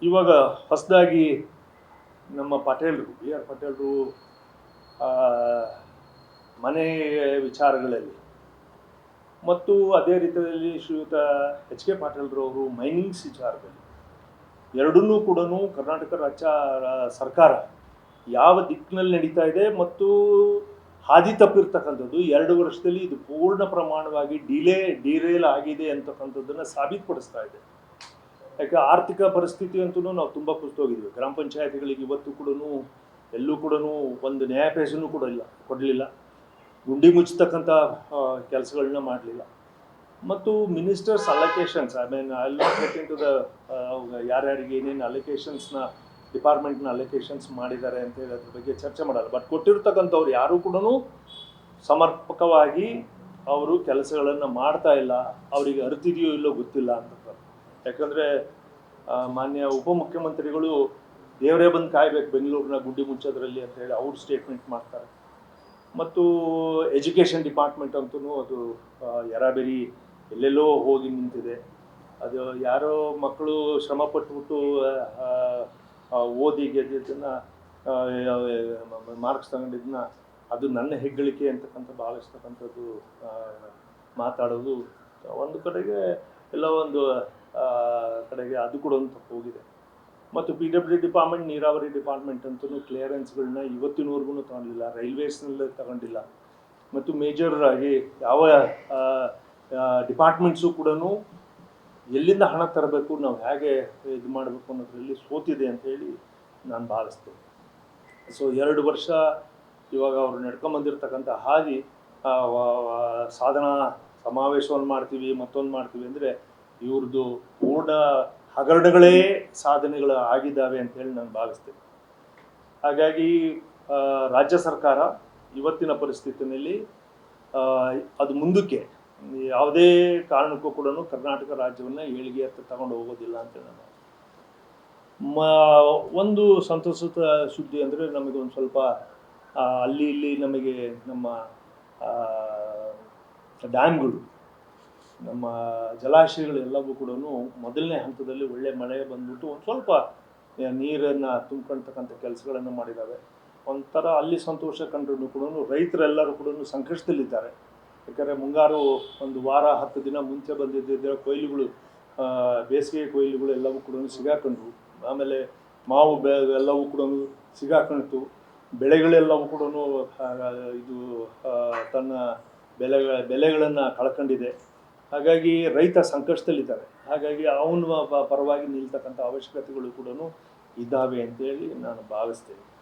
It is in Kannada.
ಇವಾಗ ಹೊಸದಾಗಿ ನಮ್ಮ ಪಟೇಲರು ಬಿ ಆರ್ ಪಟೇಲರು ಮನೆ ವಿಚಾರಗಳಲ್ಲಿ ಮತ್ತು ಅದೇ ರೀತಿಯಲ್ಲಿ ಶ್ರೀಯುತ ಎಚ್ ಕೆ ಪಾಟೀಲ್ರವರು ಮೈನಿಂಗ್ಸ್ ವಿಚಾರದಲ್ಲಿ ಎರಡನ್ನೂ ಕೂಡ ಕರ್ನಾಟಕ ರಾಜ್ಯ ಸರ್ಕಾರ ಯಾವ ದಿಕ್ಕಿನಲ್ಲಿ ನಡೀತಾ ಇದೆ ಮತ್ತು ಹಾದಿ ತಪ್ಪಿರ್ತಕ್ಕಂಥದ್ದು 2 ವರ್ಷದಲ್ಲಿ ಇದು ಪೂರ್ಣ ಪ್ರಮಾಣವಾಗಿ ಡಿರೇಲ್ ಆಗಿದೆ ಅಂತಕ್ಕಂಥದ್ದನ್ನು ಸಾಬೀತುಪಡಿಸ್ತಾ ಇದೆ. ಯಾಕೆ ಆರ್ಥಿಕ ಪರಿಸ್ಥಿತಿ ಅಂತೂ ನಾವು ತುಂಬ ಕುಸಿದೋಗಿದ್ವಿ. ಗ್ರಾಮ ಪಂಚಾಯತಿಗಳಿಗೆ ಇವತ್ತು ಕೂಡ ಎಲ್ಲೂ ಕೂಡ ಒಂದು ನ್ಯಾಯಪೇಶನೂ ಕೂಡ ಕೊಡಲಿಲ್ಲ. ಗುಂಡಿ ಮುಚ್ಚತಕ್ಕಂಥ ಕೆಲಸಗಳನ್ನ ಮಾಡಲಿಲ್ಲ. ಮತ್ತು ministers allocations I not get into the ಯಾರ್ಯಾರಿಗೆ ಏನೇನು ಅಲೋಕೇಶನ್ಸ್ನ ಡಿಪಾರ್ಟ್ಮೆಂಟ್ನ ಅಲೋಕೇಶನ್ಸ್ ಮಾಡಿದ್ದಾರೆ ಅಂತ ಹೇಳಿ ಅದ್ರ ಬಗ್ಗೆ ಚರ್ಚೆ ಮಾಡಲ್ಲ. ಬಟ್ ಕೊಟ್ಟಿರ್ತಕ್ಕಂಥವ್ರು ಯಾರೂ ಕೂಡ ಸಮರ್ಪಕವಾಗಿ ಅವರು ಕೆಲಸಗಳನ್ನು ಮಾಡ್ತಾ ಇಲ್ಲ. ಅವರಿಗೆ ಅರಿತಿದೆಯೋ ಇಲ್ಲೋ ಗೊತ್ತಿಲ್ಲ ಅಂತ. ಯಾಕಂದರೆ ಮಾನ್ಯ ಉಪಮುಖ್ಯಮಂತ್ರಿಗಳು ದೇವರೇ ಬಂದು ಕಾಯ್ಬೇಕು ಬೆಂಗಳೂರಿನ ಗುಡ್ಡಿ ಮುಚ್ಚೋದ್ರಲ್ಲಿ ಅಂತ ಹೇಳಿ ಅವ್ರು ಸ್ಟೇಟ್ಮೆಂಟ್ ಮಾಡ್ತಾರೆ. ಮತ್ತು ಎಜುಕೇಷನ್ ಡಿಪಾರ್ಟ್ಮೆಂಟ್ ಅಂತೂ ಅದು ಯರಾಬೇರಿ ಎಲ್ಲೆಲ್ಲೋ ಹೋಗಿ ನಿಂತಿದೆ. ಅದು ಯಾರೋ ಮಕ್ಕಳು ಶ್ರಮ ಪಟ್ಬಿಟ್ಟು ಓದಿ ಗೆದ್ದಿದ್ದನ್ನು ಮಾರ್ಕ್ಸ್ ತಗೊಂಡಿದ್ದನ್ನ ಅದು ನನ್ನ ಹೆಗ್ಗಳಿಕೆ ಅಂತಕ್ಕಂಥ ಭಾವಿಸ್ತಕ್ಕಂಥದ್ದು ಮಾತಾಡೋದು ಒಂದು ಕಡೆಗೆ ಎಲ್ಲ ಒಂದು ಕಡೆಗೆ ಅದು ಕೂಡ ಒಂದು ತಪ್ಪು ಹೋಗಿದೆ. ಮತ್ತು PWD ಡಿಪಾರ್ಟ್ಮೆಂಟ್, ನೀರಾವರಿ ಡಿಪಾರ್ಟ್ಮೆಂಟ್ ಅಂತೂ ಕ್ಲಿಯರೆನ್ಸ್ಗಳನ್ನ ಇವತ್ತಿನವರೆಗೂ ತಗೊಂಡಿಲ್ಲ, ರೈಲ್ವೇಸ್ನಲ್ಲೇ ತಗೊಂಡಿಲ್ಲ. ಮತ್ತು ಮೇಜರ್ ಆಗಿ ಯಾವ ಡಿಪಾರ್ಟ್ಮೆಂಟ್ಸು ಕೂಡ ಎಲ್ಲಿಂದ ಹಣ ತರಬೇಕು, ನಾವು ಹೇಗೆ ಇದು ಮಾಡಬೇಕು ಅನ್ನೋದ್ರಲ್ಲಿ ಸೋತಿದೆ ಅಂತೇಳಿ ನಾನು ಭಾವಿಸ್ತೇನೆ. ಸೊ 2 ವರ್ಷ ಇವಾಗ ಅವರು ನಡ್ಕೊಂಬಂದಿರ್ತಕ್ಕಂಥ ಹಾದಿ ಸಾಧನಾ ಸಮಾವೇಶವನ್ನು ಮಾಡ್ತೀವಿ, ಮತ್ತೊಂದು ಮಾಡ್ತೀವಿ ಅಂದರೆ ಇವ್ರದ್ದು ಪೂರ್ಣ ಹಗರಣಗಳೇ ಸಾಧನೆಗಳು ಆಗಿದ್ದಾವೆ ಅಂತೇಳಿ ನಾನು ಭಾವಿಸ್ತೇನೆ. ಹಾಗಾಗಿ ರಾಜ್ಯ ಸರ್ಕಾರ ಇವತ್ತಿನ ಪರಿಸ್ಥಿತಿಯಲ್ಲಿ ಅದು ಮುಂದಕ್ಕೆ ಯಾವುದೇ ಕಾರಣಕ್ಕೂ ಕೂಡ ಕರ್ನಾಟಕ ರಾಜ್ಯವನ್ನು ಏಳಿಗೆ ಹತ್ತ ತಗೊಂಡು ಹೋಗೋದಿಲ್ಲ ಅಂತ ನಾನು ಒಂದು ಸಂತಸದ ಸುದ್ದಿ ಅಂದರೆ ನಮಗೆ ಒಂದು ಸ್ವಲ್ಪ ಅಲ್ಲಿ ಇಲ್ಲಿ ನಮಗೆ ನಮ್ಮ ಡ್ಯಾಮ್ಗಳು, ನಮ್ಮ ಜಲಾಶಯಗಳೆಲ್ಲವೂ ಕೂಡ ಮೊದಲನೇ ಹಂತದಲ್ಲಿ ಒಳ್ಳೆ ಮಳೆ ಬಂದ್ಬಿಟ್ಟು ಒಂದು ಸ್ವಲ್ಪ ನೀರನ್ನು ತುಂಬ್ಕೊಳ್ತಕ್ಕಂಥ ಕೆಲಸಗಳನ್ನು ಮಾಡಿದ್ದಾವೆ. ಒಂಥರ ಅಲ್ಲಿ ಸಂತೋಷ ಕಂಡ್ರೂ ಕೂಡ ರೈತರೆಲ್ಲರೂ ಕೂಡ ಸಂಕಷ್ಟದಲ್ಲಿದ್ದಾರೆ. ಯಾಕಂದರೆ ಮುಂಗಾರು ಒಂದು ವಾರ 10 ದಿನ ಮುಂಚೆ ಬಂದಿದ್ದ ಕೊಯ್ಲುಗಳು, ಬೇಸಿಗೆ ಕೊಯ್ಲುಗಳು ಎಲ್ಲವೂ ಕೂಡ ಸಿಗಾಕೊಂಡ್ವು. ಆಮೇಲೆ ಮಾವು ಎಲ್ಲವೂ ಕೂಡ ಸಿಗಾಕೊಂಡಿತು. ಬೆಳೆಗಳೆಲ್ಲವೂ ಕೂಡ ಇದು ತನ್ನ ಬೆಲೆಗಳನ್ನು ಕಳ್ಕೊಂಡಿದೆ. ಹಾಗಾಗಿ ರೈತ ಸಂಕಷ್ಟದಲ್ಲಿದ್ದಾರೆ. ಹಾಗಾಗಿ ಅವನ ಪರವಾಗಿ ನಿಲ್ತಕ್ಕಂಥ ಅವಶ್ಯಕತೆಗಳು ಕೂಡ ಇದ್ದಾವೆ ಅಂತೇಳಿ ನಾನು ಭಾವಿಸ್ತೇನೆ.